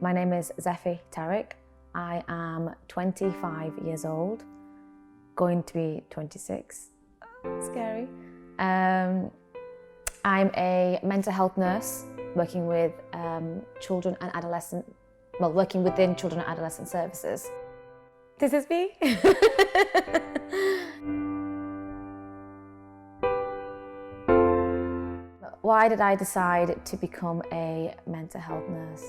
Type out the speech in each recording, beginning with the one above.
My name is Zeife. I am 25 years old, going to be 26. Scary. I'm a mental health nurse working with children and adolescent, working within children and adolescent services. This is me. Why did I decide to become a mental health nurse?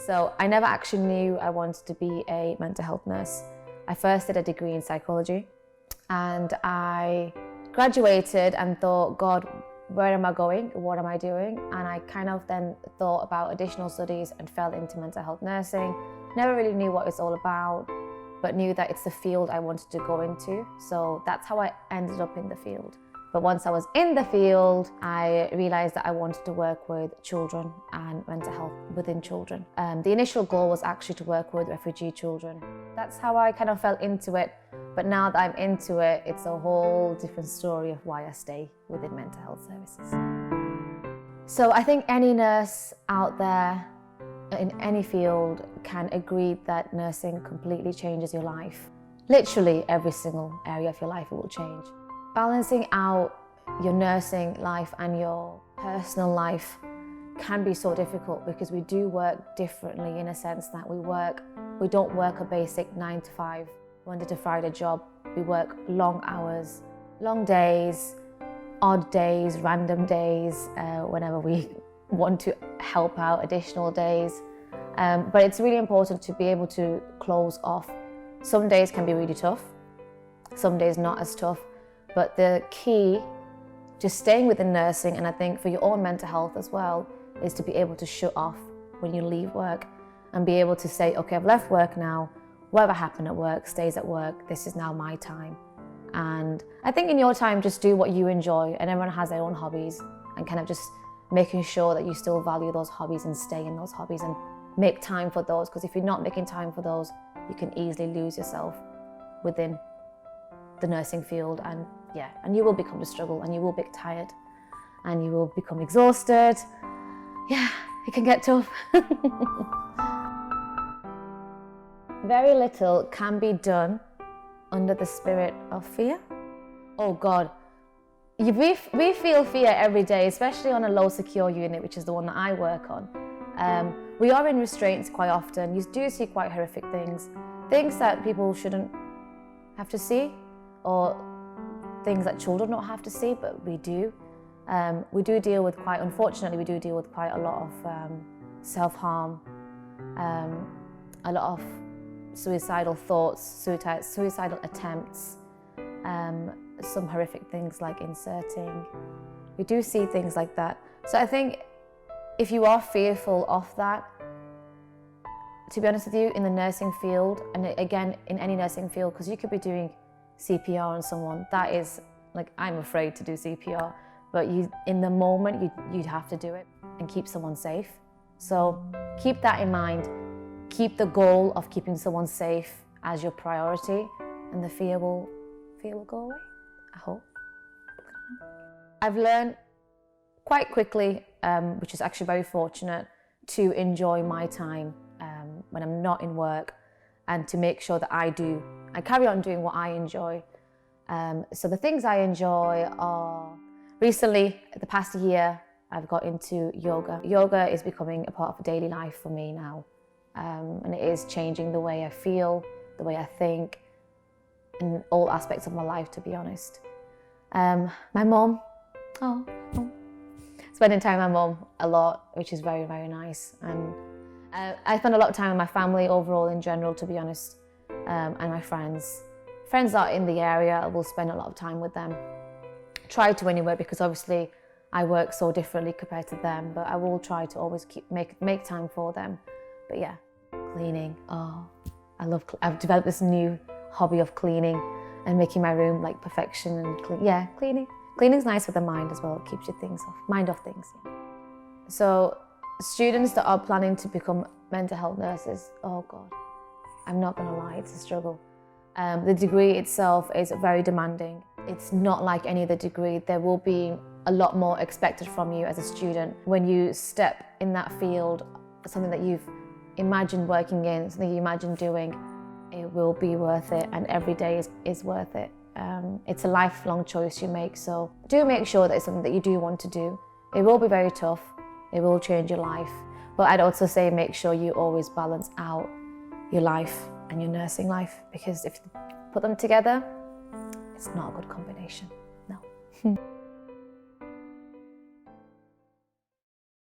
So I never actually knew I wanted to be a mental health nurse. I first did a degree in psychology and I graduated and thought, God, where am I going? What am I doing? And I kind of then thought about additional studies and fell into mental health nursing. Never really knew what it's all about, but knew that it's the field I wanted to go into. So that's how I ended up in the field. But once I was in the field, I realized that I wanted to work with children and mental health within children. The initial goal was actually to work with refugee children. That's how I kind of fell into it. But now that I'm into it, it's a whole different story of why I stay within mental health services. So I think any nurse out there in any field can agree that nursing completely changes your life. Literally every single area of your life it will change. Balancing out your nursing life and your personal life can be so difficult because we do work differently in a sense that we don't work a basic 9 to 5, Monday to Friday job. We work long hours, long days, odd days, random days, whenever we want to help out, additional days. But it's really important to be able to close off. Some days can be really tough, some days not as tough. But the key to staying within nursing, and I think for your own mental health as well, is to be able to shut off when you leave work and be able to say, okay, I've left work now, whatever happened at work stays at work, this is now my time. And I think in your time, just do what you enjoy, and everyone has their own hobbies, and kind of just making sure that you still value those hobbies and stay in those hobbies and make time for those, because if you're not making time for those, you can easily lose yourself within the nursing field, and you will become the struggle, and you will be tired, and you will become exhausted. Yeah, it can get tough. Very little can be done under the spirit of fear. Oh God, we feel fear every day, especially on a low secure unit, which is the one that I work on. We are in restraints quite often. You do see quite horrific things that people shouldn't have to see, or things that children don't have to see, but we do. Unfortunately, we do deal with quite a lot of self-harm, a lot of suicidal thoughts, suicidal attempts, some horrific things like inserting. We do see things like that. So I think if you are fearful of that, to be honest with you, in the nursing field, and again, in any nursing field, because you could be doing CPR on someone, that is, like, I'm afraid to do CPR, but in the moment, you'd have to do it and keep someone safe. So keep that in mind. Keep the goal of keeping someone safe as your priority, and the fear will go away, I hope. I've learned quite quickly, which is actually very fortunate, to enjoy my time when I'm not in work, and to make sure that I carry on doing what I enjoy. So the things I enjoy are, recently, the past year, I've got into yoga. Yoga is becoming a part of daily life for me now. And it is changing the way I feel, the way I think, in all aspects of my life, to be honest. My mum, spending time with my mum a lot, which is very, very nice. And I spend a lot of time with my family overall in general, to be honest, and my friends. Friends that are in the area, I will spend a lot of time with them. Try to anyway, because obviously I work so differently compared to them, but I will try to always make time for them. But yeah, cleaning. I've developed this new hobby of cleaning and making my room like perfection and clean. Yeah, cleaning. Cleaning's nice for the mind as well. It keeps your mind off things. So students that are planning to become mental health nurses, oh God, I'm not gonna lie, it's a struggle. The degree itself is very demanding. It's not like any other degree. There will be a lot more expected from you as a student. When you step in that field, something that you've imagine working in, something you imagine doing, it will be worth it, and every day is worth it. It's a lifelong choice you make, so do make sure that it's something that you do want to do. It will be very tough, it will change your life, but I'd also say make sure you always balance out your life and your nursing life, because if you put them together, it's not a good combination, no.